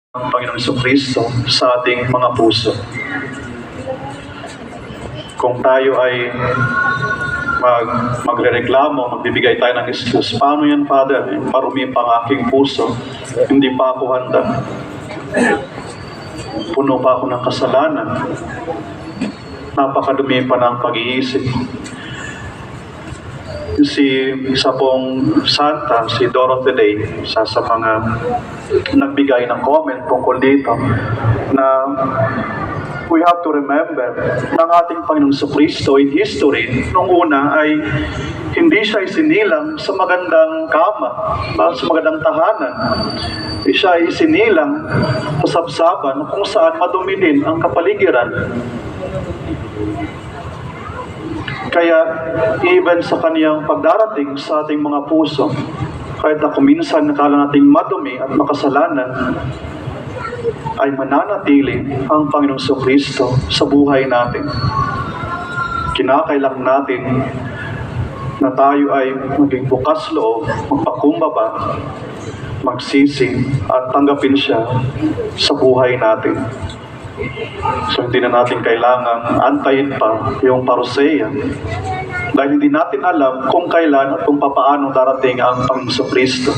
ng Panginoong Jesucristo sa ating mga puso. Kung tayo ay magrereklamo, magbibigay tayo ng excuse, paano yan, Father? Marumi pa ang aking puso, hindi pa ako handa. Puno pa ako ng kasalanan. Napakadumi pa ng pag-iisip. Isa pong santa, si Dorothy Day, sa mga nagbigay ng comment tungkol dito, na we have to remember ng ating Panginoong Jesucristo in history, nung una ay hindi siya isinilang sa magandang kama, sa magandang tahanan. Siya ay isinilang sa sabsaban kung saan madumi din ang kapaligiran. Kaya, even sa kaniyang pagdarating sa ating mga puso, kahit na minsan nakala nating madumi at makasalanan, ay mananatili ang Panginoong Jesucristo sa buhay natin. Kinakailangan natin na tayo ay maging bukas loob, magpakumbaba, magsisi, at tanggapin siya sa buhay natin. So hindi na natin kailangang antayin pa yung parousia, dahil hindi natin alam kung kailan at kung papaano darating ang Panginoong Jesucristo.